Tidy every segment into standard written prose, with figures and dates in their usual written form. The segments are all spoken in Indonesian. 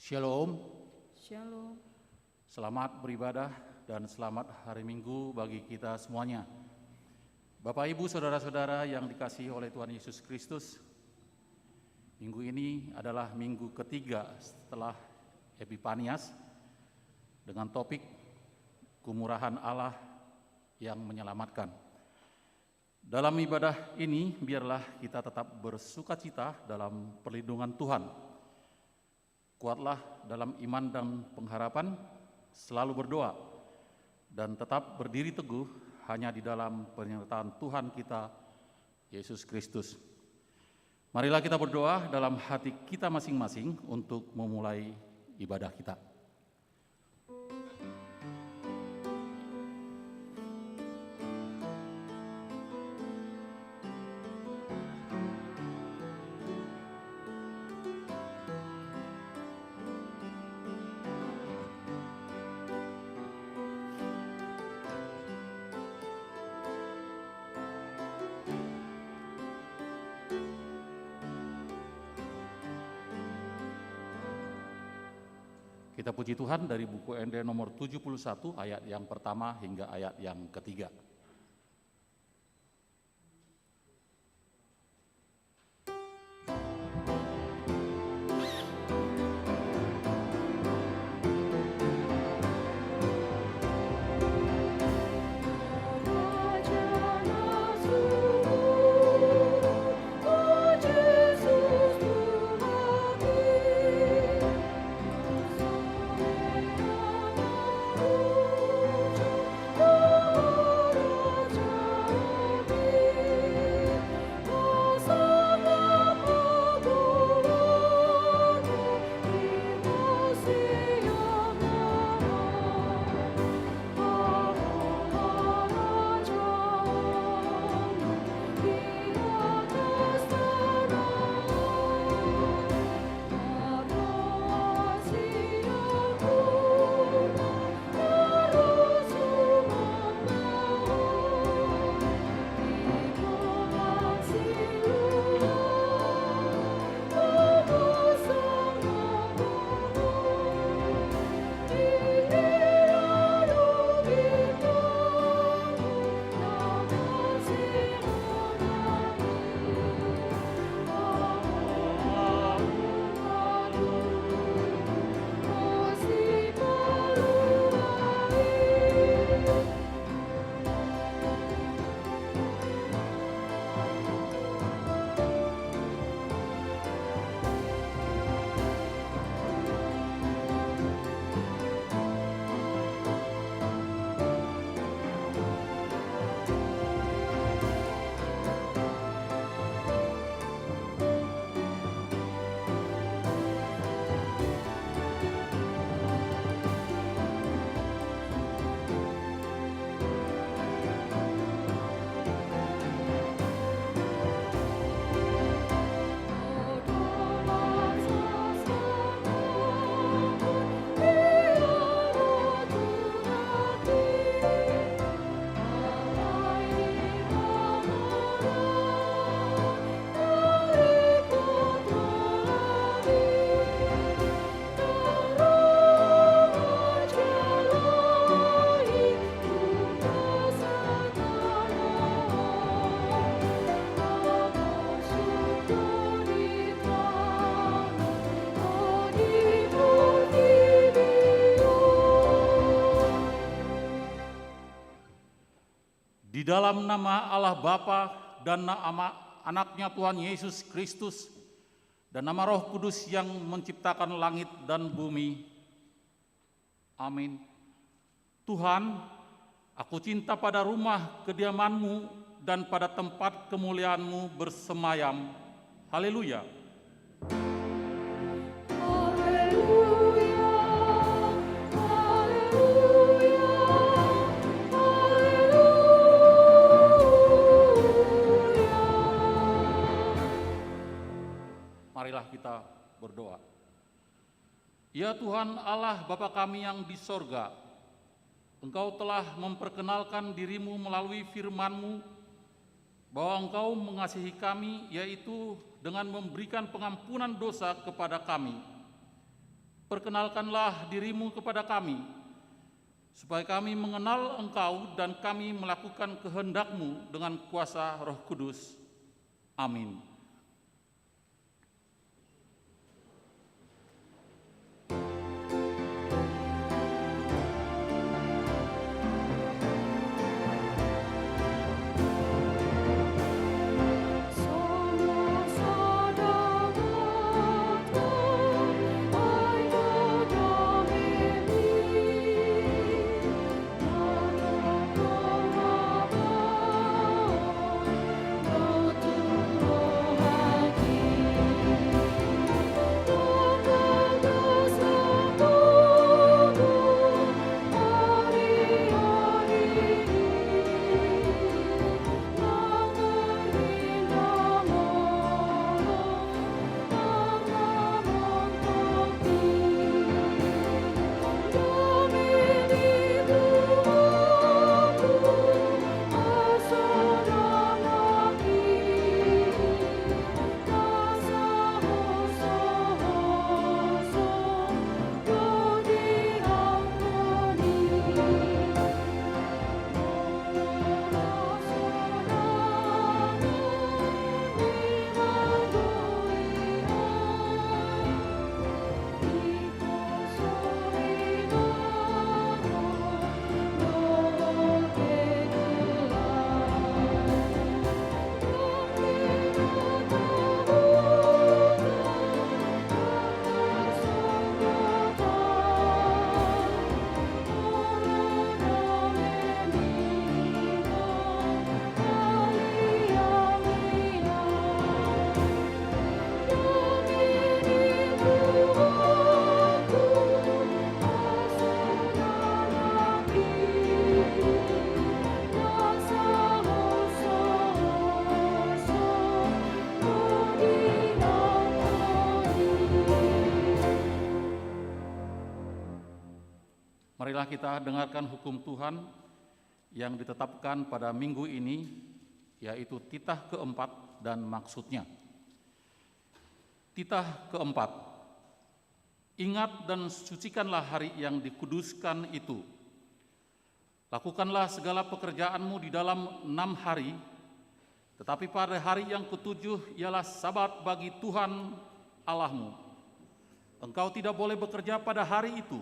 Shalom, Shalom. selamat beribadah dan selamat hari Minggu bagi kita semuanya. Bapak, Ibu, Saudara-saudara yang dikasihi oleh Tuhan Yesus Kristus, minggu ini adalah minggu ketiga setelah Epifanias dengan topik Kemurahan Allah yang menyelamatkan. Dalam ibadah ini, biarlah kita tetap bersukacita dalam perlindungan Tuhan. Kuatlah dalam iman dan pengharapan, selalu berdoa, dan tetap berdiri teguh hanya di dalam penyertaan Tuhan kita, Yesus Kristus. Marilah kita berdoa dalam hati kita masing-masing untuk memulai ibadah kita. Kita puji Tuhan dari buku ND nomor 71 ayat yang pertama hingga ayat yang ketiga. Di dalam nama Allah Bapa dan nama anaknya Tuhan Yesus Kristus dan nama Roh Kudus yang menciptakan langit dan bumi. Amin. Tuhan, aku cinta pada rumah kediaman-Mu dan pada tempat kemuliaan-Mu bersemayam. Haleluya. Marilah kita berdoa. Ya Tuhan Allah Bapa kami yang di sorga, Engkau telah memperkenalkan diri-Mu melalui firman-Mu bahwa Engkau mengasihi kami, yaitu dengan memberikan pengampunan dosa kepada kami. perkenalkanlah dirimu kepada kami, supaya kami mengenal Engkau dan kami melakukan kehendak-Mu dengan kuasa Roh Kudus. Amin. Marilah kita dengarkan hukum Tuhan yang ditetapkan pada minggu ini, yaitu titah keempat dan maksudnya. Titah keempat, ingat dan sucikanlah hari yang dikuduskan itu. Lakukanlah segala pekerjaanmu di dalam 6 hari, tetapi pada hari yang ketujuh ialah Sabat bagi Tuhan Allahmu. Engkau tidak boleh bekerja pada hari itu.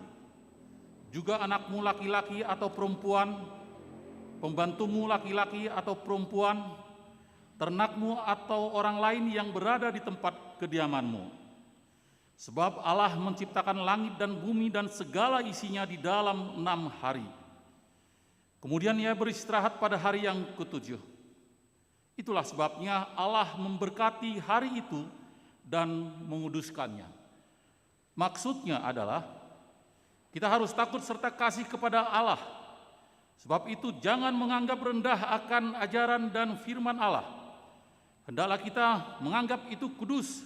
Juga anakmu laki-laki atau perempuan, pembantumu laki-laki atau perempuan, ternakmu atau orang lain yang berada di tempat kediamanmu. Sebab Allah menciptakan langit dan bumi dan segala isinya di dalam 6 hari. Kemudian Ia beristirahat pada hari yang ketujuh. Itulah sebabnya Allah memberkati hari itu dan menguduskannya. Maksudnya adalah kita harus takut serta kasih kepada Allah. Sebab itu jangan menganggap rendah akan ajaran dan firman Allah. Hendaklah kita menganggap itu kudus,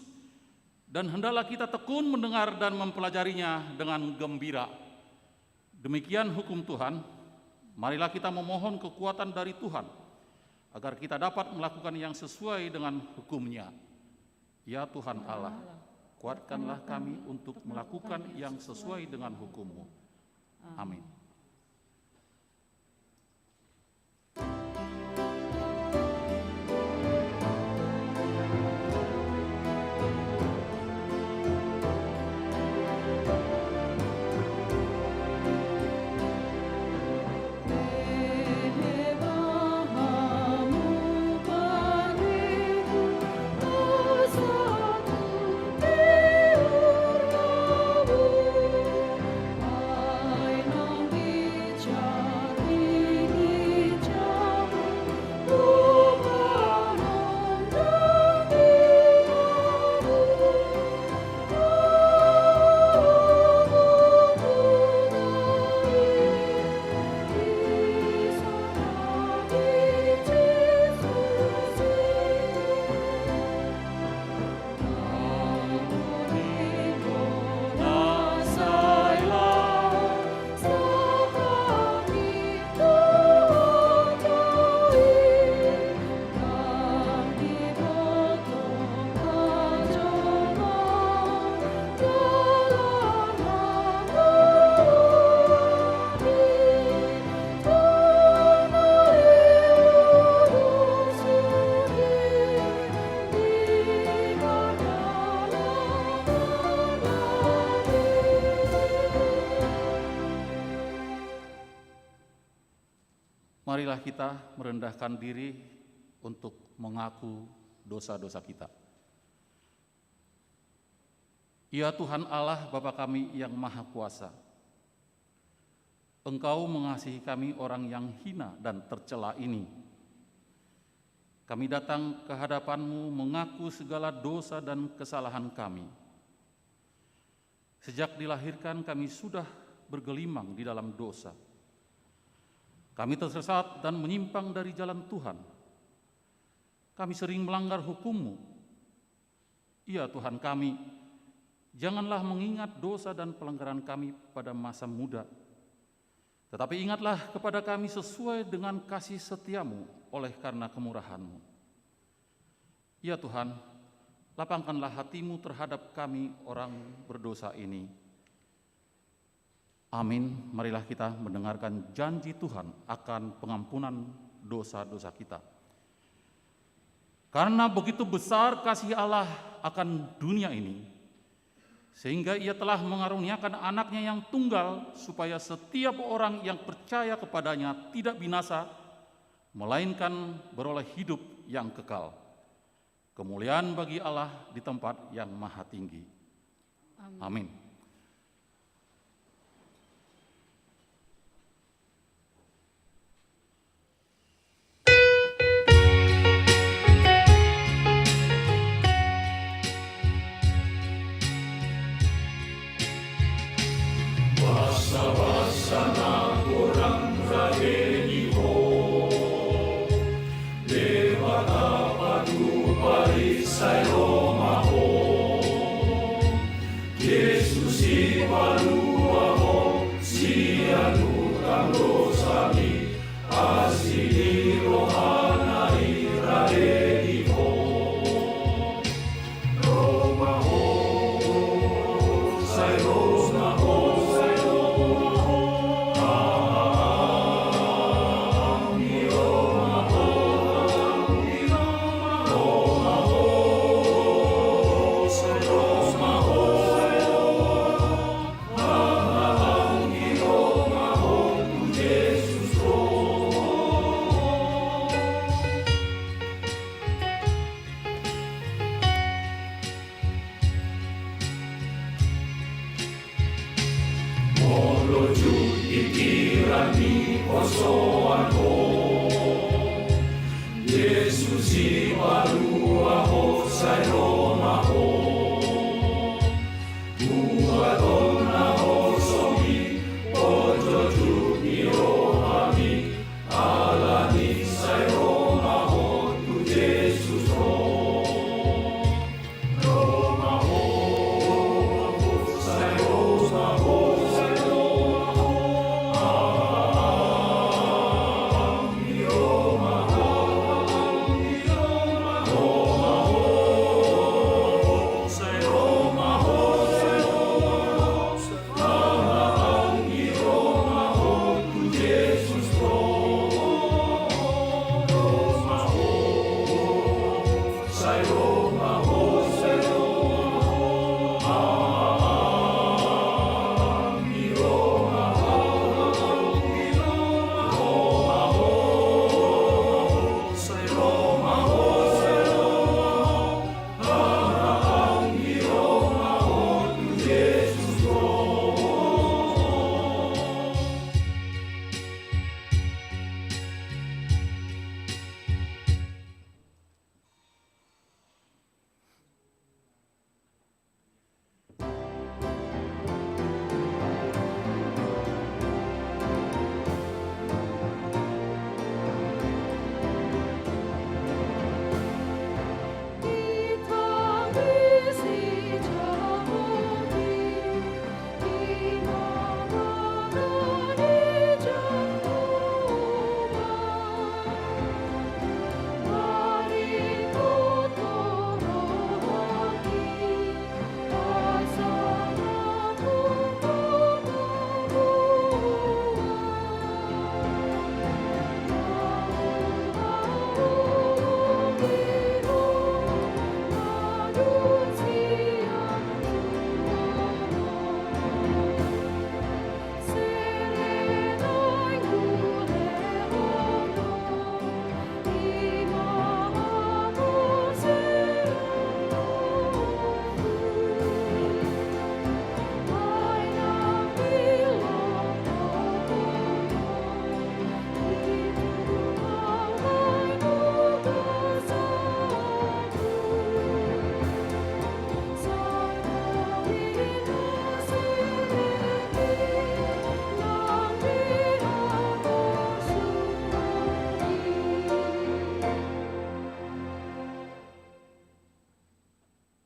dan hendaklah kita tekun mendengar dan mempelajarinya dengan gembira. Demikian hukum Tuhan. Marilah kita memohon kekuatan dari Tuhan, agar kita dapat melakukan yang sesuai dengan hukum-Nya. Ya Tuhan Allah, kuatkanlah kami untuk melakukan yang sesuai dengan hukum-Mu. Amin. Nong marilah kita merendahkan diri untuk mengaku dosa-dosa kita. Ya Tuhan Allah Bapa kami yang Maha Kuasa, Engkau mengasihi kami orang yang hina dan tercela ini. Kami datang ke hadapan-Mu mengaku segala dosa dan kesalahan kami. Sejak dilahirkan kami sudah bergelimang di dalam dosa. Kami tersesat dan menyimpang dari jalan Tuhan. Kami sering melanggar hukum-Mu. Ya Tuhan kami, janganlah mengingat dosa dan pelanggaran kami pada masa muda. Tetapi ingatlah kepada kami sesuai dengan kasih setia-Mu oleh karena kemurahan-Mu. Ya Tuhan, lapangkanlah hati-Mu terhadap kami orang berdosa ini. Amin. Marilah kita mendengarkan janji Tuhan akan pengampunan dosa-dosa kita. Karena begitu besar kasih Allah akan dunia ini, sehingga Ia telah mengaruniakan anaknya yang tunggal, supaya setiap orang yang percaya kepadanya tidak binasa, melainkan beroleh hidup yang kekal. Kemuliaan bagi Allah di tempat yang maha tinggi. Amin. Jesus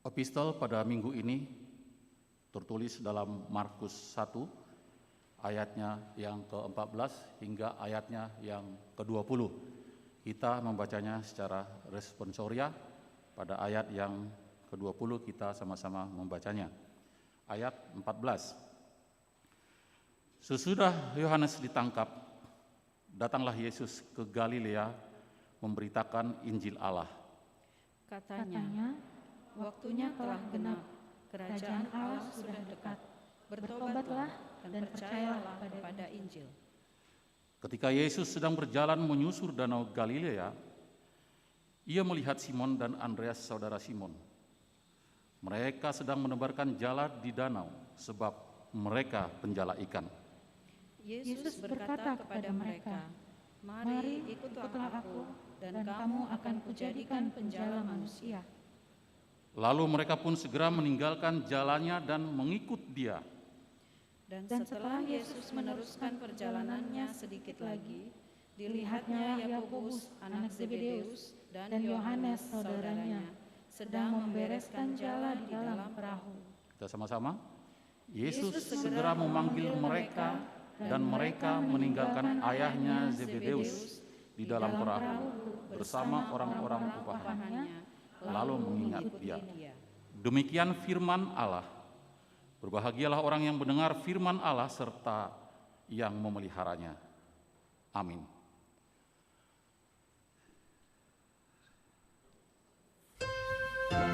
Epistel pada minggu ini tertulis dalam Markus 1 ayatnya yang ke-14 hingga ayatnya yang ke-20. Kita membacanya secara responsoria. Pada ayat yang ke-20 kita sama-sama membacanya. Ayat 14. Sesudah Yohanes ditangkap, datanglah Yesus ke Galilea memberitakan Injil Allah. Katanya, waktunya telah genap, kerajaan Allah sudah dekat. Bertobatlah dan percayalah kepada Injil. Ketika Yesus sedang berjalan menyusur danau Galilea, ia melihat Simon dan Andreas saudara Simon. Mereka sedang menebarkan jala di danau sebab mereka penjala ikan. Yesus berkata kepada mereka, "Mari ikutlah aku, dan kamu akan kujadikan penjala manusia." Lalu mereka pun segera meninggalkan jalannya dan mengikut Dia. Dan setelah Yesus meneruskan perjalanannya sedikit lagi, dilihatnya Yakobus anak Zebedeus dan Yohanes saudaranya sedang membereskan jala di dalam perahu. Kita sama-sama. Yesus segera memanggil mereka dan mereka meninggalkan ayahnya Zebedeus di dalam perahu bersama orang-orang upahannya, lalu mengingat Dia. Demikian firman Allah. Berbahagialah orang yang mendengar firman Allah serta yang memeliharanya. Amin. Tempat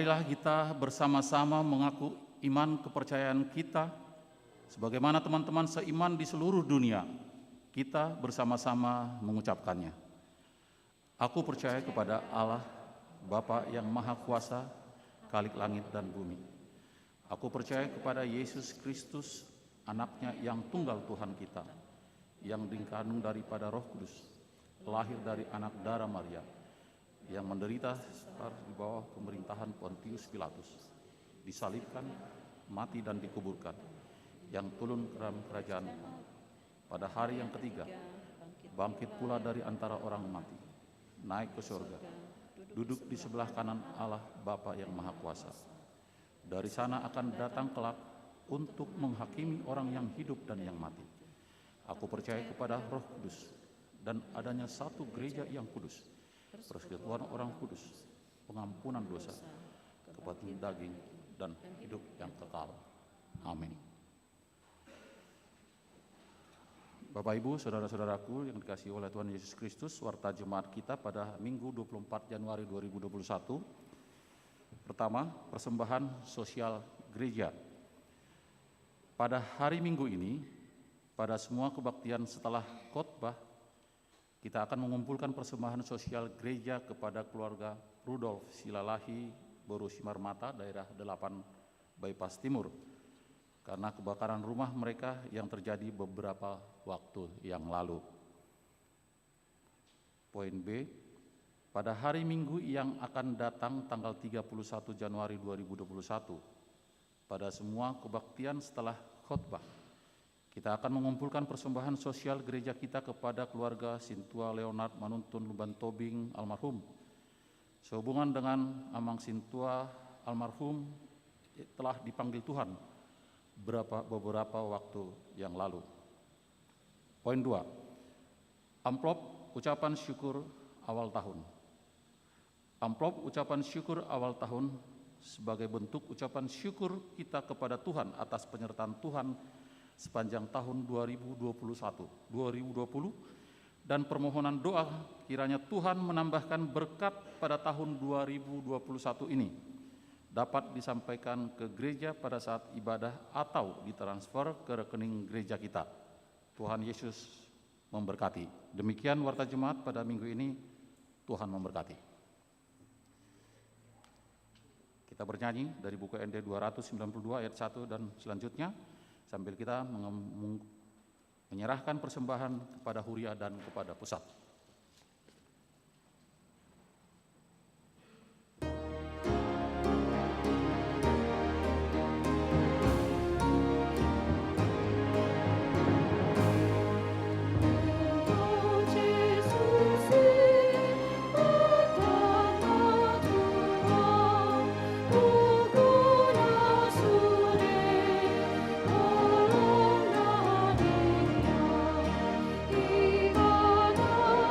marilah kita bersama-sama mengaku iman kepercayaan kita, sebagaimana teman-teman seiman di seluruh dunia, kita bersama-sama mengucapkannya. Aku percaya kepada Allah, Bapa yang Maha Kuasa, Khalik langit dan bumi. Aku percaya kepada Yesus Kristus, anaknya yang tunggal Tuhan kita, yang dikandung daripada Roh Kudus, lahir dari anak darah Maria, yang menderita di bawah pemerintahan Pontius Pilatus, disalibkan, mati dan dikuburkan, yang turun ke dalam kerajaan pada hari yang ketiga, bangkit pula dari antara orang mati, naik ke surga, duduk di sebelah kanan Allah Bapa yang Maha Kuasa. Dari sana akan datang kelak untuk menghakimi orang yang hidup dan yang mati. Aku percaya kepada Roh Kudus dan adanya satu gereja yang kudus, persekutuan orang kudus, pengampunan dosa, kebaikan daging, dan hidup yang kekal. Amin. Bapak, Ibu, saudara-saudaraku yang dikasihi oleh Tuhan Yesus Kristus, warta jemaat kita pada Minggu 24 Januari 2021. Pertama, persembahan sosial gereja. Pada hari Minggu ini, pada semua kebaktian setelah khotbah, kita akan mengumpulkan persembahan sosial gereja kepada keluarga Rudolf Silalahi, Boru Simarmata, daerah 8 Bypass Timur, karena kebakaran rumah mereka yang terjadi beberapa waktu yang lalu. Poin B, pada hari Minggu yang akan datang tanggal 31 Januari 2021, pada semua kebaktian setelah khotbah, kita akan mengumpulkan persembahan sosial gereja kita kepada keluarga Sintua Leonard Manuntun Luban Tobing almarhum. Sehubungan dengan Amang Sintua almarhum telah dipanggil Tuhan beberapa waktu yang lalu. Poin 2, amplop ucapan syukur awal tahun. Amplop ucapan syukur awal tahun sebagai bentuk ucapan syukur kita kepada Tuhan atas penyertaan Tuhan sepanjang tahun 2020 dan permohonan doa kiranya Tuhan menambahkan berkat pada tahun 2021 ini dapat disampaikan ke gereja pada saat ibadah atau ditransfer ke rekening gereja kita. Tuhan Yesus memberkati. Demikian warta jemaat pada minggu ini. Tuhan memberkati. Kita bernyanyi dari buku ND 292 ayat 1 dan selanjutnya, sambil kita menyerahkan persembahan kepada Huria dan kepada pusat. Ibadah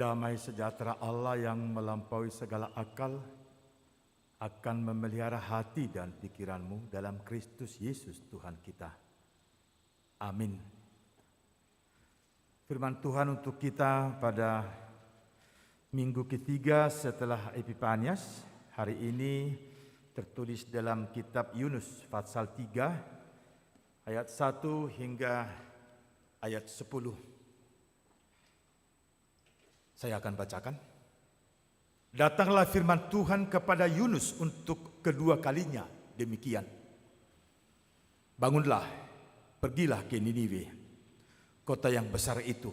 Damai sejahtera Allah yang melampaui segala akal akan memelihara hati dan pikiranmu dalam Kristus Yesus Tuhan kita. Amin. Firman Tuhan untuk kita pada minggu ketiga setelah Epifanias hari ini tertulis dalam kitab Yunus pasal 3 ayat 1 hingga ayat 10. Saya akan bacakan. Datanglah firman Tuhan kepada Yunus untuk kedua kalinya demikian. Bangunlah, pergilah ke Niniwe, kota yang besar itu,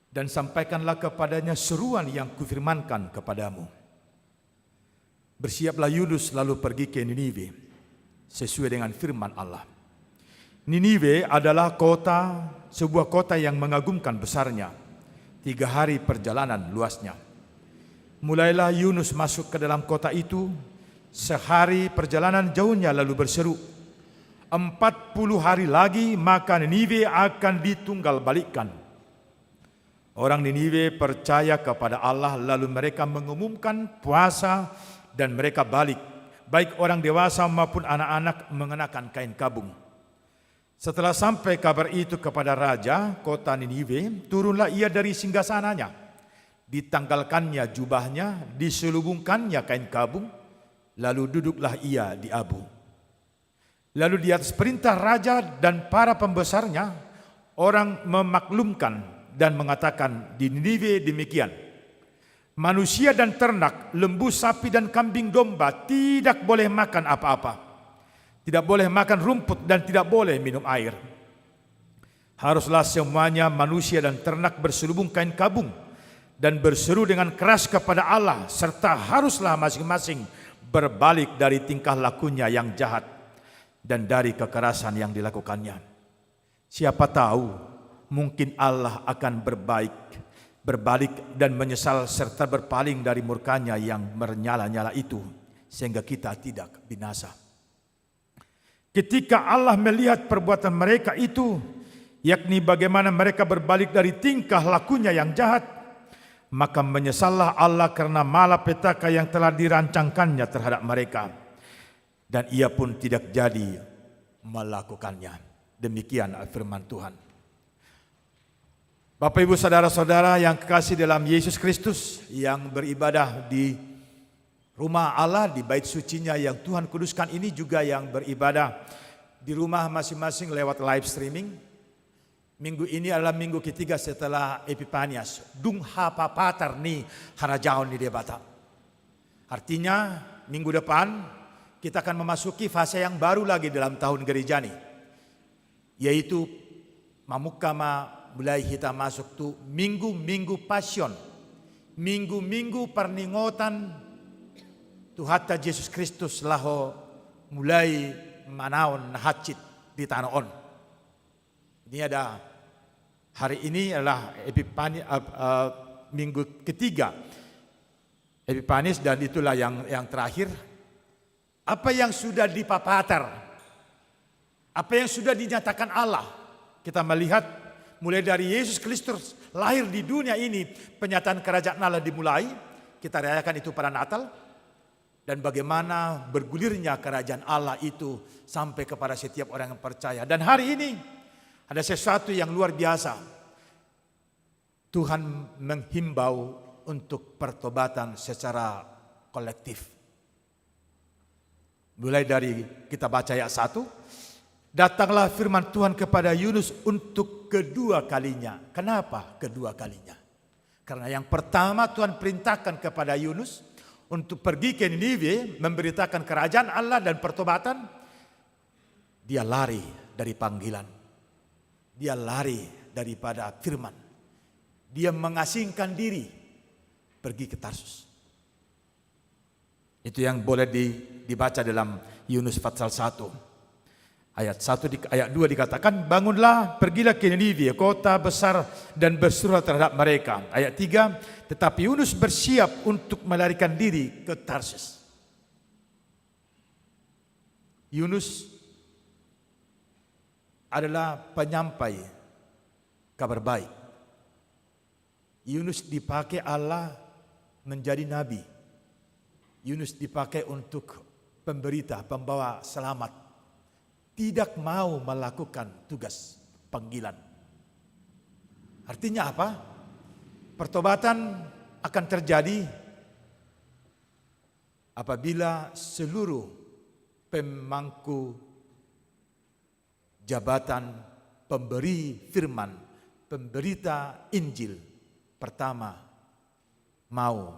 dan sampaikanlah kepadanya seruan yang kufirmankan kepadamu. Bersiaplah Yunus lalu pergi ke Niniwe, sesuai dengan firman Allah. Niniwe adalah sebuah kota yang mengagumkan besarnya. 3 hari perjalanan luasnya. Mulailah Yunus masuk ke dalam kota itu, sehari perjalanan jauhnya lalu berseru, 40 hari lagi maka Niniwe akan ditunggal balikkan. Orang Niniwe percaya kepada Allah lalu mereka mengumumkan puasa dan mereka balik, baik orang dewasa maupun anak-anak mengenakan kain kabung. Setelah sampai kabar itu kepada raja kota Niniwe, turunlah ia dari singgasananya. Ditanggalkannya jubahnya, diselubungkannya kain kabung, lalu duduklah ia di abu. Lalu di atas perintah raja dan para pembesarnya, orang memaklumkan dan mengatakan di Niniwe demikian. Manusia dan ternak, lembu, sapi dan kambing domba tidak boleh makan apa-apa. Tidak boleh makan rumput dan tidak boleh minum air. Haruslah semuanya manusia dan ternak berselubung kain kabung dan berseru dengan keras kepada Allah, serta haruslah masing-masing berbalik dari tingkah lakunya yang jahat dan dari kekerasan yang dilakukannya. Siapa tahu mungkin Allah akan berbalik dan menyesal serta berpaling dari murkanya yang menyala-nyala itu sehingga kita tidak binasa. Ketika Allah melihat perbuatan mereka itu, yakni bagaimana mereka berbalik dari tingkah lakunya yang jahat, maka menyesallah Allah karena malapetaka yang telah dirancangkannya terhadap mereka, dan ia pun tidak jadi melakukannya. Demikian firman Tuhan. Bapak Ibu saudara-saudara yang kekasih dalam Yesus Kristus, yang beribadah di rumah Allah, di bait sucinya yang Tuhan kuduskan ini, juga yang beribadah di rumah masing-masing lewat live streaming. Minggu ini adalah minggu ketiga setelah Epifanias. Dung hapapatar ni harajaon di debata. Artinya minggu depan kita akan memasuki fase yang baru lagi dalam tahun gereja ini, yaitu mamukama mulai kita masuk tuh minggu-minggu passion, minggu-minggu perningotan Tuhata Yesus Kristus laho mulai manaon hacit di tanah on. Ini ada hari ini adalah minggu ketiga Epifanias, dan itulah yang terakhir. Apa yang sudah dipapatar, apa yang sudah dinyatakan Allah, kita melihat mulai dari Yesus Kristus lahir di dunia ini, penyataan kerajaan Allah dimulai. Kita rayakan itu pada Natal. Dan bagaimana bergulirnya kerajaan Allah itu sampai kepada setiap orang yang percaya. Dan hari ini ada sesuatu yang luar biasa. Tuhan menghimbau untuk pertobatan secara kolektif. Mulai dari kita baca ayat 1. Datanglah firman Tuhan kepada Yunus untuk kedua kalinya. Kenapa kedua kalinya? Karena yang pertama Tuhan perintahkan kepada Yunus untuk pergi ke Niniwe memberitakan kerajaan Allah dan pertobatan. Dia lari dari panggilan. Dia lari daripada firman. Dia mengasingkan diri pergi ke Tarsus. Itu yang boleh dibaca dalam Yunus pasal 1. Ayat 2 dikatakan, bangunlah, pergilah ke Niniwe, kota besar, dan berserulah terhadap mereka. Ayat 3, tetapi Yunus bersiap untuk melarikan diri ke Tarsus. Yunus adalah penyampai kabar baik Yunus dipakai Allah menjadi nabi. Yunus dipakai untuk pemberita, pembawa selamat. Tidak mau melakukan tugas panggilan. Artinya apa? Pertobatan akan terjadi apabila seluruh pemangku jabatan pemberi firman, pemberita Injil pertama mau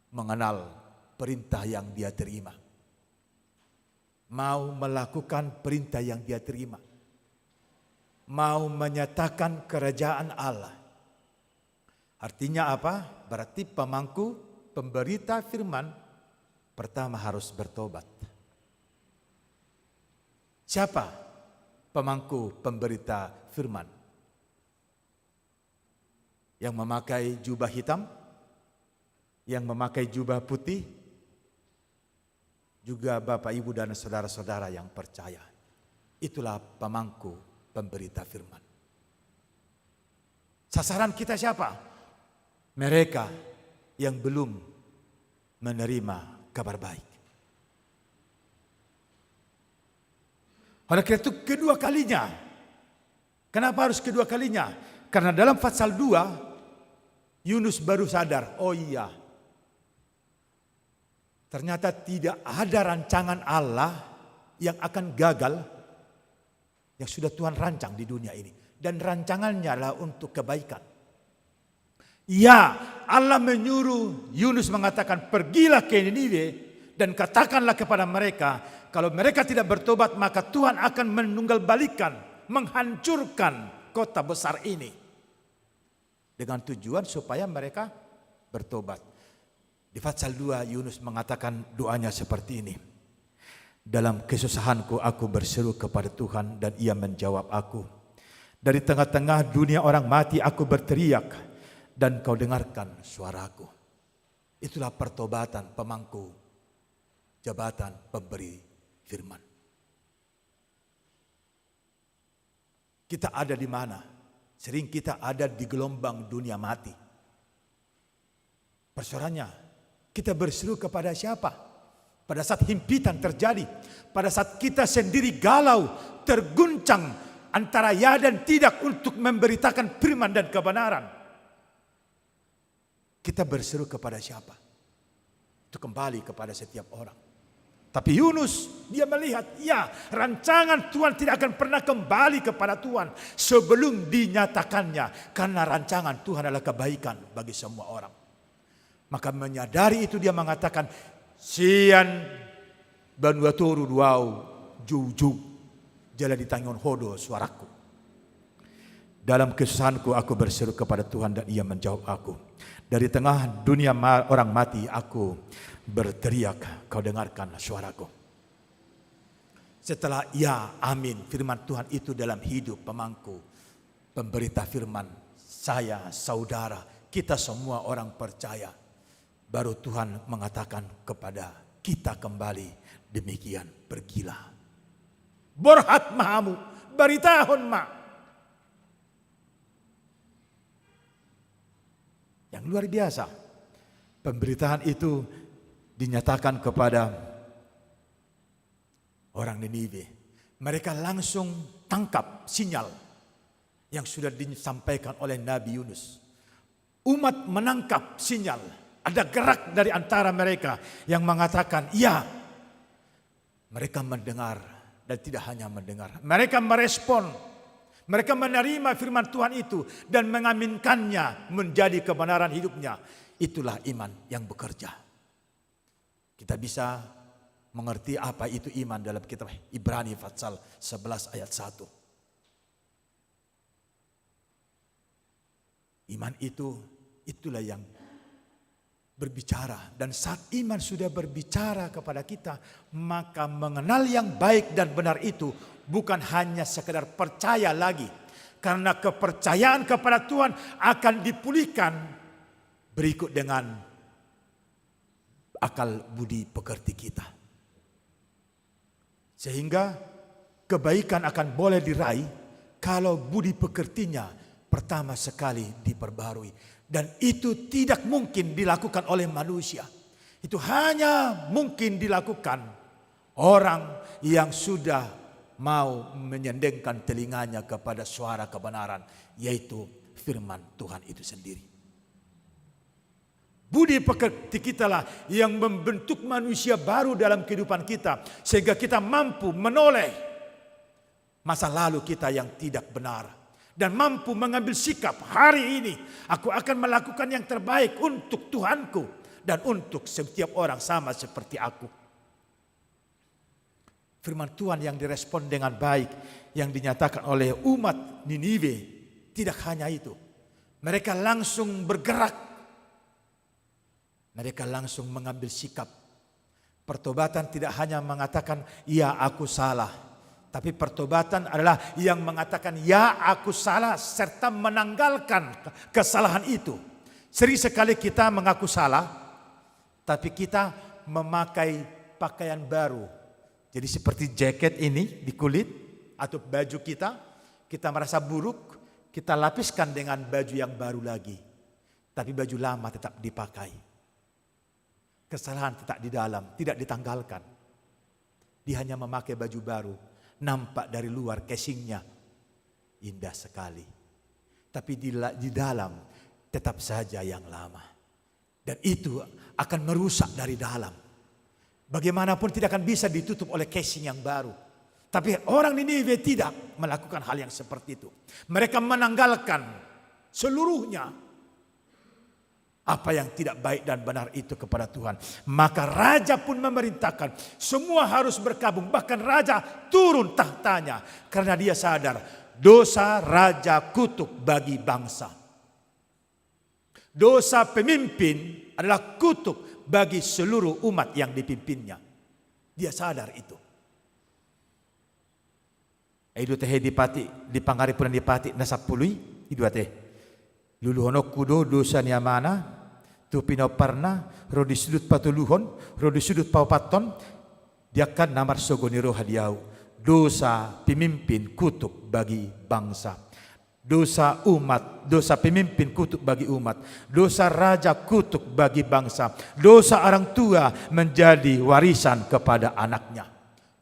mengenal perintah yang dia terima. Mau melakukan perintah yang dia terima. Mau menyatakan kerajaan Allah. Artinya apa? Berarti pemangku, pemberita firman pertama harus bertobat. Siapa pemangku, pemberita firman? Yang memakai jubah hitam? Yang memakai jubah putih? Juga Bapak, Ibu, dan saudara-saudara yang percaya. Itulah pemangku, pemberita firman. Sasaran kita siapa? Mereka yang belum menerima kabar baik. Oleh karena itu kedua kalinya. Kenapa harus kedua kalinya? Karena dalam pasal 2 Yunus baru sadar, oh iya, ternyata tidak ada rancangan Allah yang akan gagal yang sudah Tuhan rancang di dunia ini. Dan rancangannya adalah untuk kebaikan. Ya, Allah menyuruh Yunus mengatakan, pergilah ke Niniwe dan katakanlah kepada mereka, kalau mereka tidak bertobat maka Tuhan akan menunggalbalikan, menghancurkan kota besar ini. Dengan tujuan supaya mereka bertobat. Di pasal 2 Yunus mengatakan doanya seperti ini. Dalam kesusahanku aku berseru kepada Tuhan dan Ia menjawab aku. Dari tengah-tengah dunia orang mati aku berteriak dan Kau dengarkan suaraku. Itulah pertobatan pemangku jabatan pemberi firman. Kita ada di mana? Sering kita ada di gelombang dunia mati. Persoalannya, kita berseru kepada siapa? Pada saat himpitan terjadi, pada saat kita sendiri galau, terguncang antara ya dan tidak untuk memberitakan firman dan kebenaran. Kita berseru kepada siapa? Itu kembali kepada setiap orang. Tapi Yunus, dia melihat, ya, rancangan Tuhan tidak akan pernah kembali kepada Tuhan sebelum dinyatakannya. Karena rancangan Tuhan adalah kebaikan bagi semua orang. Maka menyadari itu dia mengatakan, sian banua toru duau juju jala ditangon hodo suaraku. Dalam kesusahanku aku berseru kepada Tuhan dan Ia menjawab aku. Dari tengah dunia orang mati aku berteriak, Kau dengarkan suaraku. Setelah ya amin firman Tuhan itu dalam hidup pemangku, pemberita firman, saya, saudara, kita semua orang percaya. Baru Tuhan mengatakan kepada kita kembali, demikian pergilah. Borhat mahamu, baritahun ma. Yang luar biasa. Pemberitaan itu dinyatakan kepada orang Niniwe. Mereka langsung tangkap sinyal yang sudah disampaikan oleh Nabi Yunus. Umat menangkap sinyal. Ada gerak dari antara mereka yang mengatakan, ya, mereka mendengar dan tidak hanya mendengar. Mereka merespon, mereka menerima firman Tuhan itu dan mengaminkannya menjadi kebenaran hidupnya. Itulah iman yang bekerja. Kita bisa mengerti apa itu iman dalam kitab Ibrani pasal 11 ayat 1. Iman itu, itulah yang berbicara. Dan saat iman sudah berbicara kepada kita, maka mengenal yang baik dan benar itu bukan hanya sekedar percaya lagi. Karena kepercayaan kepada Tuhan akan dipulihkan berikut dengan akal budi pekerti kita. Sehingga kebaikan akan boleh diraih kalau budi pekertinya pertama sekali diperbarui. Dan itu tidak mungkin dilakukan oleh manusia. Itu hanya mungkin dilakukan orang yang sudah mau menyendengkan telinganya kepada suara kebenaran, yaitu firman Tuhan itu sendiri. Budi pekerti kitalah yang membentuk manusia baru dalam kehidupan kita, sehingga kita mampu menoleh masa lalu kita yang tidak benar. Dan mampu mengambil sikap, hari ini aku akan melakukan yang terbaik untuk Tuhanku dan untuk setiap orang sama seperti aku. Firman Tuhan yang direspon dengan baik yang dinyatakan oleh umat Niniwe tidak hanya itu. Mereka langsung bergerak. Mereka langsung mengambil sikap. Pertobatan tidak hanya mengatakan, ya aku salah. Tapi pertobatan adalah yang mengatakan, ya aku salah, serta menanggalkan kesalahan itu. Sering sekali kita mengaku salah, tapi kita memakai pakaian baru. Jadi seperti jaket ini di kulit atau baju kita merasa buruk, kita lapiskan dengan baju yang baru lagi. Tapi baju lama tetap dipakai. Kesalahan tetap di dalam, tidak ditanggalkan. Dia hanya memakai baju baru. Nampak dari luar casingnya indah sekali. Tapi di dalam tetap saja yang lama. Dan itu akan merusak dari dalam. Bagaimanapun tidak akan bisa ditutup oleh casing yang baru. Tapi orang Niniwe tidak melakukan hal yang seperti itu. Mereka menanggalkan seluruhnya apa yang tidak baik dan benar itu kepada Tuhan. Maka raja pun memerintahkan semua harus berkabung. Bahkan raja turun tahtanya karena dia sadar dosa raja kutuk bagi bangsa. Dosa pemimpin adalah kutuk bagi seluruh umat yang dipimpinnya. Dia sadar itu. Itu teh dipati di pangaripunan dipati nasapului itu teh. Luluhono kudo dosa niamana tu pino parna rodi sudut patuluhon rodi sudut paupaton dia kan namar sogoniro hadiau. Dosa pemimpin kutuk bagi bangsa. Dosa umat, dosa pemimpin kutuk bagi umat. Dosa raja kutuk bagi bangsa. Dosa orang tua menjadi warisan kepada anaknya.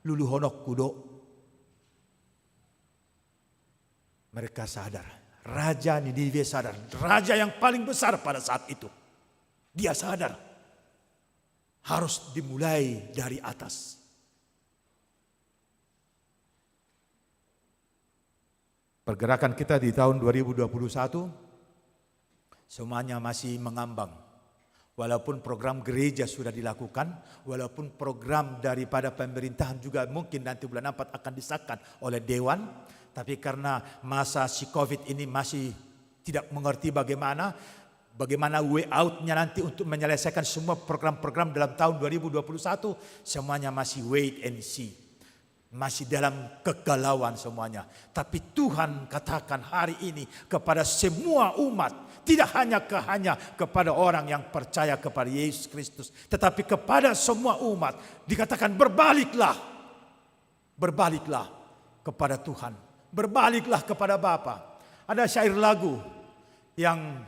Luluhonok kudo. Mereka sadar. Raja Niniwe sadar. Raja yang paling besar pada saat itu. Dia sadar. Harus dimulai dari atas. Pergerakan kita di tahun 2021 semuanya masih mengambang. Walaupun program gereja sudah dilakukan, walaupun program daripada pemerintahan juga mungkin nanti bulan 4 akan disahkan oleh Dewan, tapi karena masa si COVID ini masih tidak mengerti bagaimana way out-nya nanti untuk menyelesaikan semua program-program dalam tahun 2021, semuanya masih wait and see. Masih dalam kegalauan semuanya. Tapi Tuhan katakan hari ini kepada semua umat. Tidak hanya kepada orang yang percaya kepada Yesus Kristus. Tetapi kepada semua umat. Dikatakan berbaliklah. Berbaliklah kepada Tuhan. Berbaliklah kepada Bapa. Ada syair lagu yang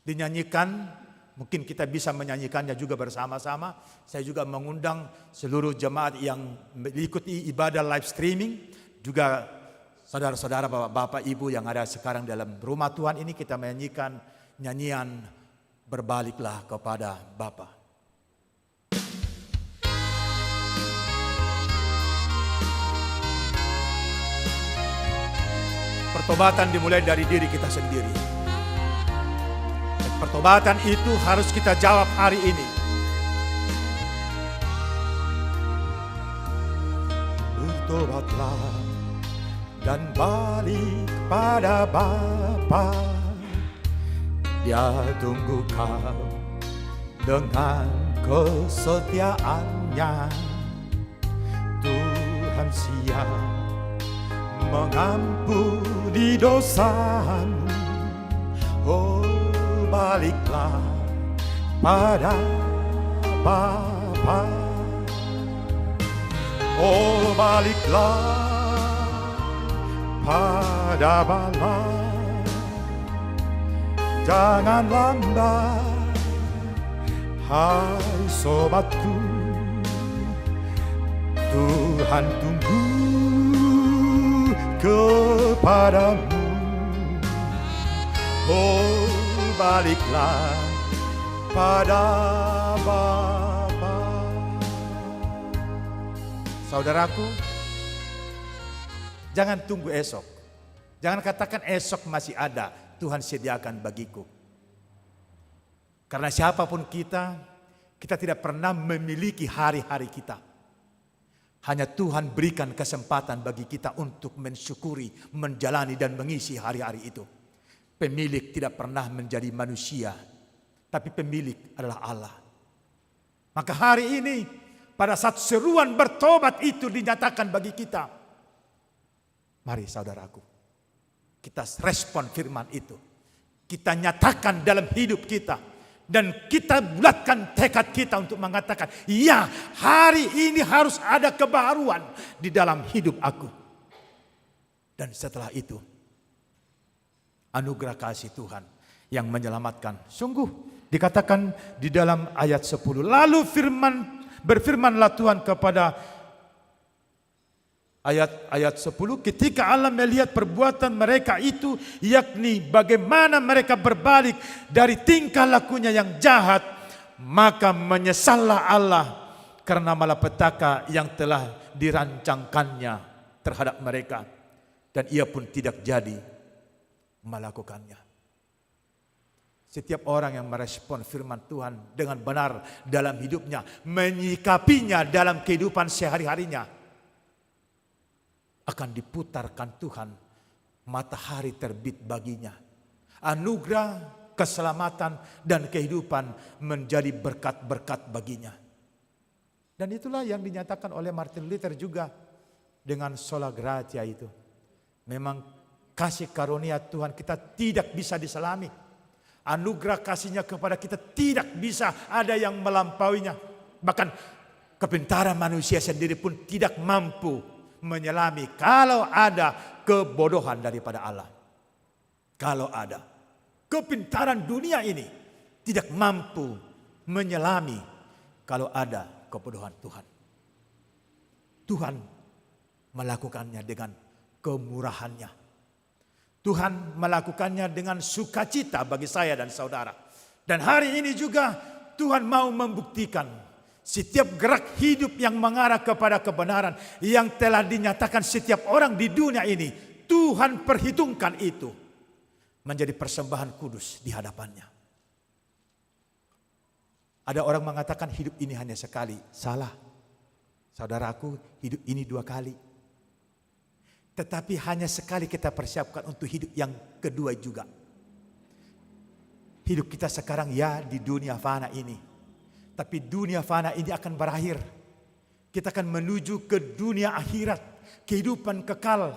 dinyanyikan. Mungkin kita bisa menyanyikannya juga bersama-sama. Saya juga mengundang seluruh jemaat yang mengikuti ibadah live streaming. Juga saudara-saudara, bapak-bapak, ibu yang ada sekarang dalam rumah Tuhan ini. Kita menyanyikan nyanyian Berbaliklah kepada Bapa. Pertobatan dimulai dari diri kita sendiri. Pertobatan itu harus kita jawab hari ini. Bertobatlah dan balik pada Bapa. Dia tunggu kau dengan kesetiaannya. Tuhan siap mengampuni dosamu. Oh, baliklah pada Bapa. Oh, baliklah pada Bapa. Jangan lambat, hai sobatku, Tuhan tunggu kepadamu. Oh, baliklah pada Bapa. Saudaraku, jangan tunggu esok. Jangan katakan esok masih ada, Tuhan sediakan bagiku. Karena siapapun kita tidak pernah memiliki hari-hari kita. Hanya Tuhan berikan kesempatan bagi kita untuk mensyukuri, menjalani dan mengisi hari-hari itu. Pemilik tidak pernah menjadi manusia, tapi pemilik adalah Allah. Maka hari ini, pada saat seruan bertobat itu dinyatakan bagi kita, mari saudaraku, kita respon firman itu. Kita nyatakan dalam hidup kita. Dan kita bulatkan tekad kita untuk mengatakan, ya, hari ini harus ada kebaruan di dalam hidup aku. Dan setelah itu, anugerah kasih Tuhan yang menyelamatkan. Sungguh dikatakan di dalam ayat 10. Lalu berfirmanlah Tuhan kepada ayat 10, ketika Allah melihat perbuatan mereka itu, yakni bagaimana mereka berbalik dari tingkah lakunya yang jahat, maka menyesallah Allah karena malapetaka yang telah dirancangkannya terhadap mereka, dan ia pun tidak jadi melakukannya. Setiap orang yang merespon firman Tuhan dengan benar dalam hidupnya, menyikapinya dalam kehidupan sehari-harinya, akan diputarkan Tuhan matahari terbit baginya. Anugerah, keselamatan, dan kehidupan menjadi berkat-berkat baginya. Dan itulah yang dinyatakan oleh Martin Luther juga dengan sola gratia itu. Memang kasih karunia Tuhan kita tidak bisa diselami. Anugerah kasihnya kepada kita tidak bisa ada yang melampauinya. Bahkan kepintaran manusia sendiri pun tidak mampu menyelami kalau ada kebodohan daripada Allah. Kalau ada kepintaran dunia ini tidak mampu menyelami kalau ada kebodohan Tuhan. Tuhan melakukannya dengan kemurahannya. Tuhan melakukannya dengan sukacita bagi saya dan saudara. Dan hari ini juga Tuhan mau membuktikan setiap gerak hidup yang mengarah kepada kebenaran yang telah dinyatakan setiap orang di dunia ini, Tuhan perhitungkan itu menjadi persembahan kudus di hadapannya. Ada orang mengatakan hidup ini hanya sekali. Salah. Saudaraku, hidup ini 2 kali. Tetapi hanya sekali kita persiapkan untuk hidup yang kedua juga. Hidup kita sekarang ya di dunia fana ini. Tapi dunia fana ini akan berakhir. Kita akan menuju ke dunia akhirat. Kehidupan kekal.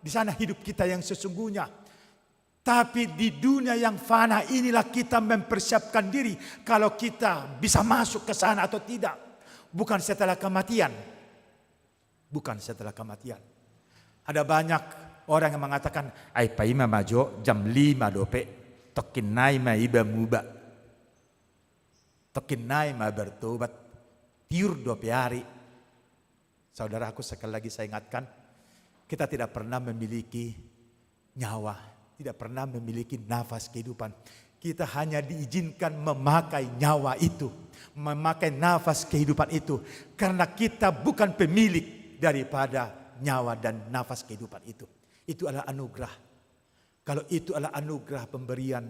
Di sana hidup kita yang sesungguhnya. Tapi di dunia yang fana inilah kita mempersiapkan diri. Kalau kita bisa masuk ke sana atau tidak. Bukan setelah kematian. Bukan setelah kematian. Ada banyak orang yang mengatakan, "Ai paima majo jam 5 dope. Tokin nai ma iba muba. Tokin nai ma bertobat. Tiur 2 hari." Saudaraku, sekali lagi saya ingatkan, kita tidak pernah memiliki nyawa, tidak pernah memiliki nafas kehidupan. Kita hanya diizinkan memakai nyawa itu, memakai nafas kehidupan itu, karena kita bukan pemilik daripada nyawa dan nafas kehidupan itu. Itu adalah anugerah. Kalau itu adalah anugerah pemberian,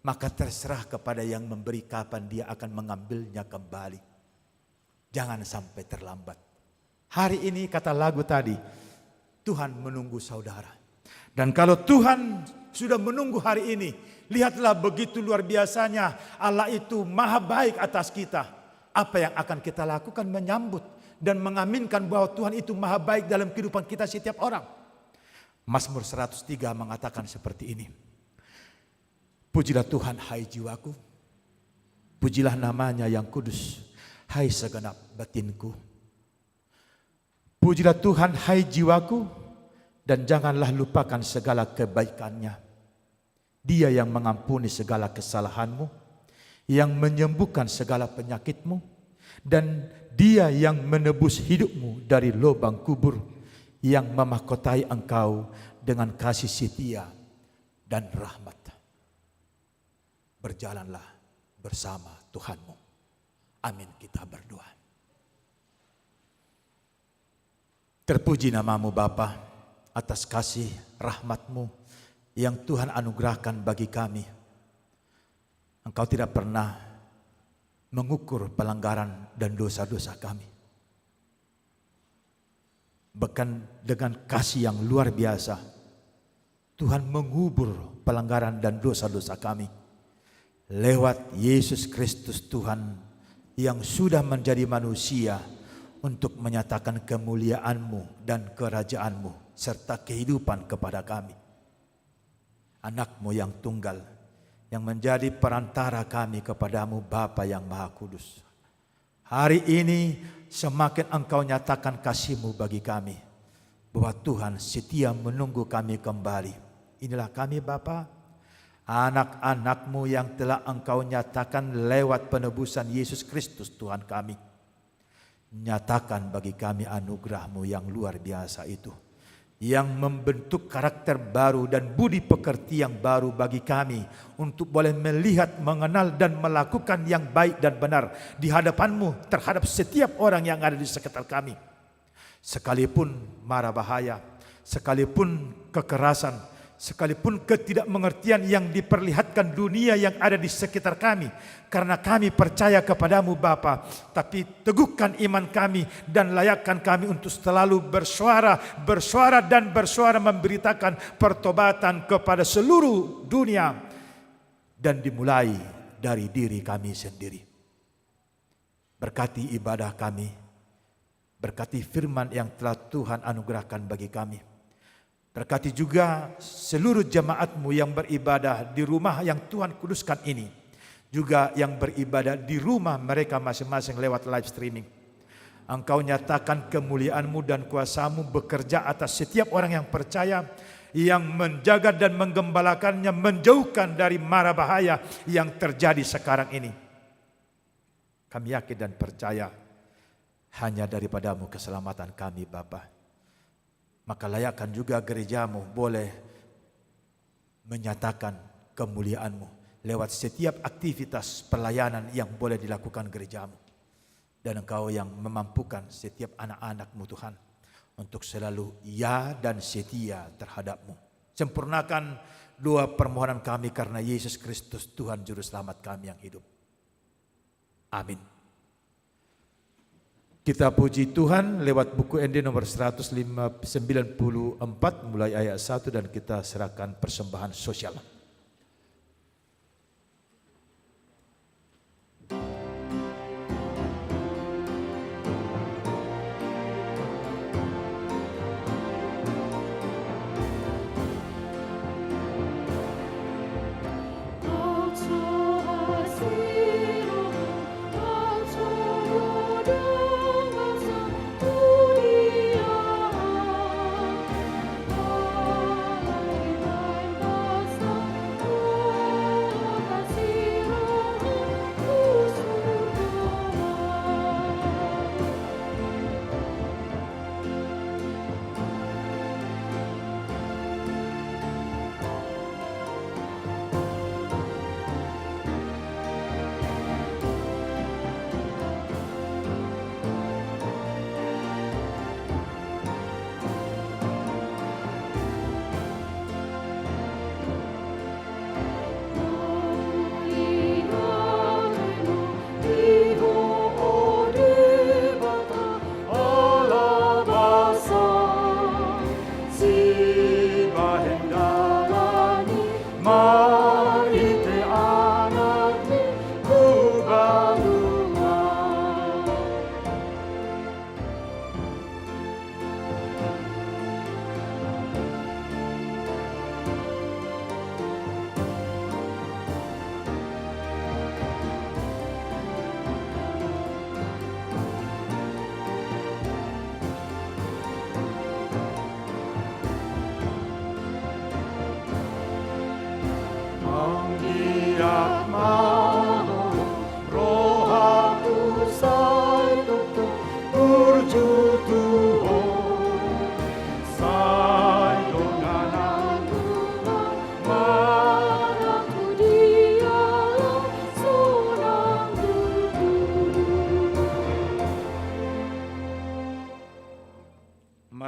maka terserah kepada yang memberi kapan dia akan mengambilnya kembali. Jangan sampai terlambat. Hari ini kata lagu tadi, Tuhan menunggu saudara. Dan kalau Tuhan sudah menunggu hari ini, lihatlah begitu luar biasanya Allah itu maha baik atas kita. Apa yang akan kita lakukan? Menyambut dan mengaminkan bahwa Tuhan itu maha baik dalam kehidupan kita setiap orang. Mazmur 103 mengatakan seperti ini. Pujilah Tuhan hai jiwaku, pujilah namanya yang kudus, hai segenap batinku. Pujilah Tuhan hai jiwaku, dan janganlah lupakan segala kebaikannya. Dia yang mengampuni segala kesalahanmu, yang menyembuhkan segala penyakitmu, dan Dia yang menebus hidupmu dari lubang kubur, yang memahkotai engkau dengan kasih setia dan rahmat. Berjalanlah bersama Tuhanmu. Amin, kita berdoa. Terpuji namamu Bapa atas kasih rahmat-Mu yang Tuhan anugerahkan bagi kami. Engkau tidak pernah mengukur pelanggaran dan dosa-dosa kami. Bahkan dengan kasih yang luar biasa, Tuhan mengubur pelanggaran dan dosa-dosa kami. Lewat Yesus Kristus Tuhan yang sudah menjadi manusia untuk menyatakan kemuliaan-Mu dan kerajaan-Mu serta kehidupan kepada kami. Anak-Mu yang tunggal, yang menjadi perantara kami kepadamu Bapa yang Maha Kudus. Hari ini semakin Engkau nyatakan kasih-Mu bagi kami, bahwa Tuhan setia menunggu kami kembali. Inilah kami Bapa, anak-anak-Mu yang telah Engkau nyatakan lewat penebusan Yesus Kristus Tuhan kami. Nyatakan bagi kami anugerah-Mu yang luar biasa itu, yang membentuk karakter baru dan budi pekerti yang baru bagi kami untuk boleh melihat, mengenal dan melakukan yang baik dan benar di hadapan-Mu terhadap setiap orang yang ada di sekitar kami. Sekalipun mara bahaya, sekalipun kekerasan, sekalipun ketidakmengertian yang diperlihatkan dunia yang ada di sekitar kami, karena kami percaya kepadamu Bapa, tapi teguhkan iman kami dan layakkan kami untuk selalu bersuara dan bersuara memberitakan pertobatan kepada seluruh dunia, dan dimulai dari diri kami sendiri. Berkati ibadah kami, berkati firman yang telah Tuhan anugerahkan bagi kami. Berkati juga seluruh jemaat-Mu yang beribadah di rumah yang Tuhan kuduskan ini, juga yang beribadah di rumah mereka masing-masing lewat live streaming. Engkau nyatakan kemuliaan-Mu dan kuasa-Mu bekerja atas setiap orang yang percaya, yang menjaga dan menggembalakannya, menjauhkan dari mara bahaya yang terjadi sekarang ini. Kami yakin dan percaya hanya daripada-Mu keselamatan kami Bapa. Maka layakkan juga gereja-Mu boleh menyatakan kemuliaan-Mu lewat setiap aktivitas pelayanan yang boleh dilakukan gereja-Mu. Dan Engkau yang memampukan setiap anak-anak-Mu Tuhan untuk selalu ya dan setia terhadap-Mu. Sempurnakan doa permohonan kami karena Yesus Kristus Tuhan Juru Selamat kami yang hidup. Amin. Kita puji Tuhan lewat buku ND nomor 194 mulai ayat 1, dan kita serahkan persembahan sosial.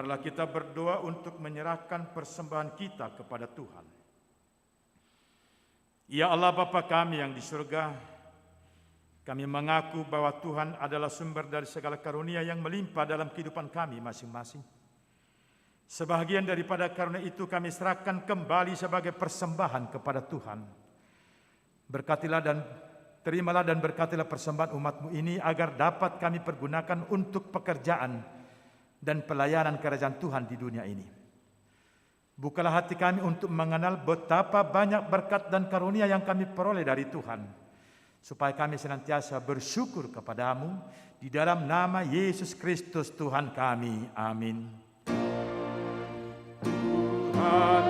Marilah kita berdoa untuk menyerahkan persembahan kita kepada Tuhan. Ya Allah Bapa kami yang di surga, kami mengaku bahwa Tuhan adalah sumber dari segala karunia yang melimpah dalam kehidupan kami masing-masing. Sebahagian daripada karunia itu kami serahkan kembali sebagai persembahan kepada Tuhan. Berkatilah dan terimalah dan berkatilah persembahan umat-Mu ini agar dapat kami pergunakan untuk pekerjaan dan pelayanan kerajaan Tuhan di dunia ini. Bukalah hati kami untuk mengenal betapa banyak berkat dan karunia yang kami peroleh dari Tuhan, supaya kami senantiasa bersyukur kepadamu di dalam nama Yesus Kristus Tuhan kami. Amin. Tuhan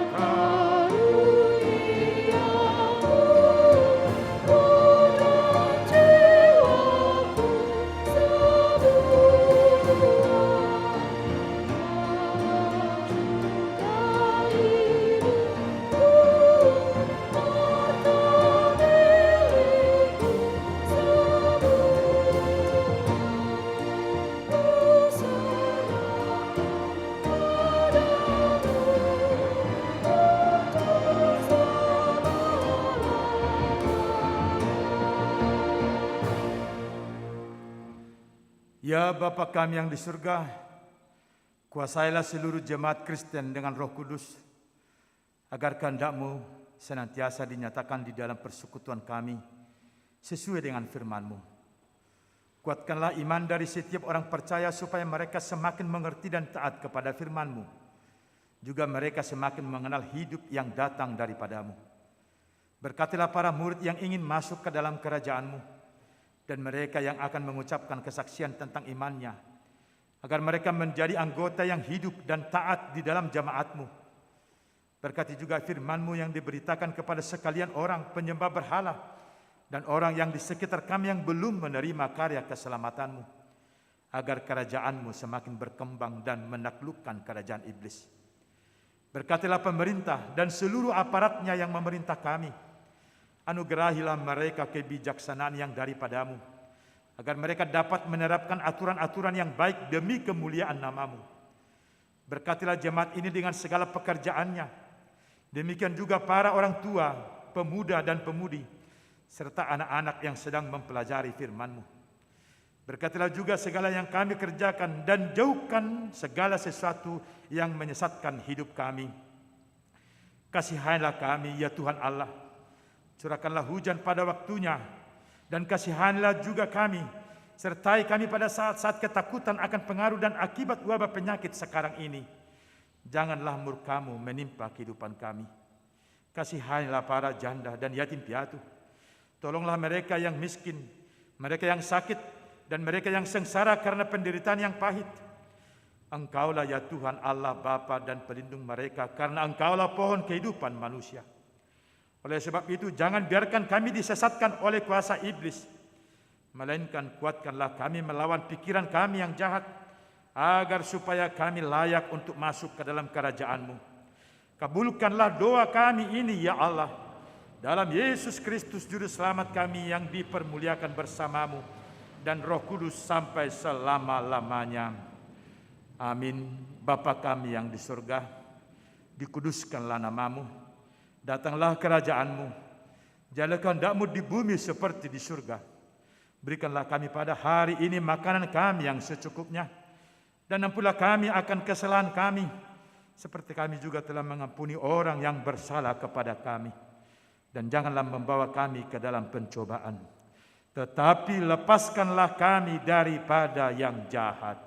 Ya Bapa kami yang di surga, kuasailah seluruh jemaat Kristen dengan Roh Kudus, agar kehendak-Mu senantiasa dinyatakan di dalam persekutuan kami, sesuai dengan firman-Mu. Kuatkanlah iman dari setiap orang percaya supaya mereka semakin mengerti dan taat kepada firman-Mu. Juga mereka semakin mengenal hidup yang datang daripada-Mu. Berkatilah para murid yang ingin masuk ke dalam kerajaan-Mu, dan mereka yang akan mengucapkan kesaksian tentang imannya, agar mereka menjadi anggota yang hidup dan taat di dalam jemaat-Mu. Berkati juga firman-Mu yang diberitakan kepada sekalian orang penyembah berhala dan orang yang di sekitar kami yang belum menerima karya keselamatan-Mu, agar kerajaan-Mu semakin berkembang dan menaklukkan kerajaan iblis. Berkatilah pemerintah dan seluruh aparatnya yang memerintah kami. Anugerahilah mereka kebijaksanaan yang daripada-Mu, agar mereka dapat menerapkan aturan-aturan yang baik demi kemuliaan nama-Mu. Berkatilah jemaat ini dengan segala pekerjaannya. Demikian juga para orang tua, pemuda dan pemudi, serta anak-anak yang sedang mempelajari firman-Mu. Berkatilah juga segala yang kami kerjakan dan jauhkan segala sesuatu yang menyesatkan hidup kami. Kasihanilah kami ya Tuhan Allah. Curahkanlah hujan pada waktunya, dan kasihanilah juga kami, sertai kami pada saat-saat ketakutan akan pengaruh dan akibat wabah penyakit sekarang ini. Janganlah murka-Mu menimpa kehidupan kami. Kasihanilah para janda dan yatim piatu. Tolonglah mereka yang miskin, mereka yang sakit, dan mereka yang sengsara karena penderitaan yang pahit. Engkaulah ya Tuhan Allah Bapa dan pelindung mereka, karena Engkaulah pohon kehidupan manusia. Oleh sebab itu, jangan biarkan kami disesatkan oleh kuasa iblis, melainkan kuatkanlah kami melawan pikiran kami yang jahat, agar supaya kami layak untuk masuk ke dalam kerajaan-Mu. Kabulkanlah doa kami ini ya Allah, dalam Yesus Kristus Juru Selamat kami yang dipermuliakan bersama-Mu dan Roh Kudus sampai selama-lamanya. Amin. Bapa kami yang di surga, dikuduskanlah nama-Mu. Datanglah kerajaan-Mu, jadilah kehendak-Mu di bumi seperti di surga. Berikanlah kami pada hari ini makanan kami yang secukupnya, dan ampunilah kami akan kesalahan kami, seperti kami juga telah mengampuni orang yang bersalah kepada kami. Dan janganlah membawa kami ke dalam pencobaan, tetapi lepaskanlah kami daripada yang jahat.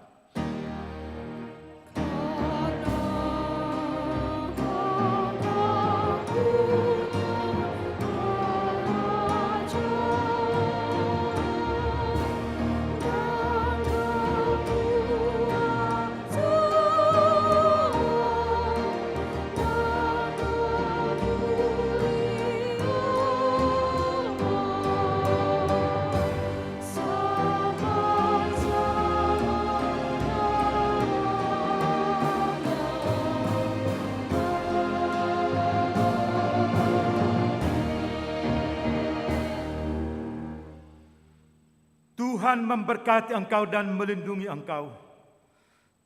Tuhan memberkati engkau dan melindungi engkau.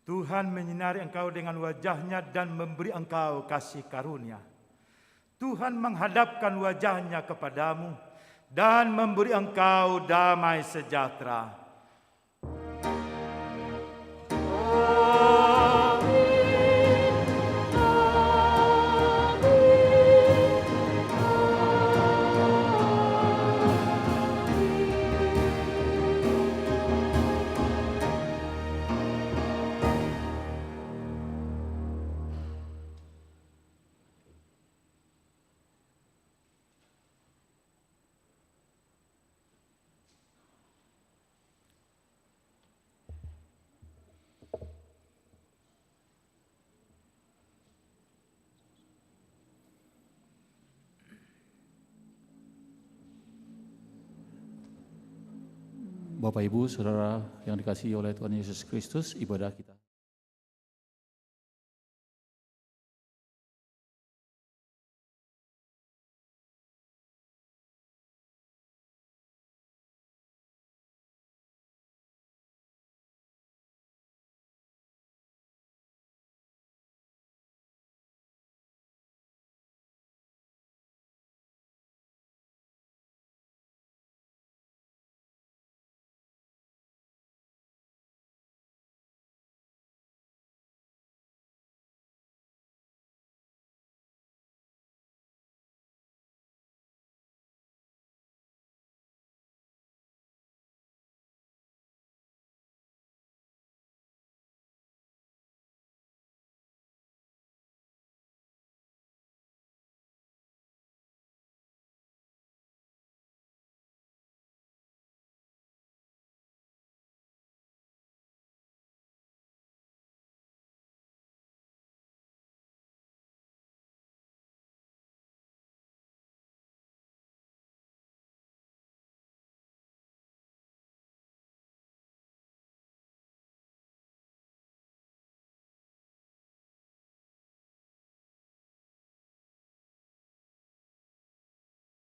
Tuhan menyinari engkau dengan wajah-Nya dan memberi engkau kasih karunia. Tuhan menghadapkan wajah-Nya kepadamu dan memberi engkau damai sejahtera. Bapak Ibu Saudara yang dikasihi oleh Tuhan Yesus Kristus, ibadah kita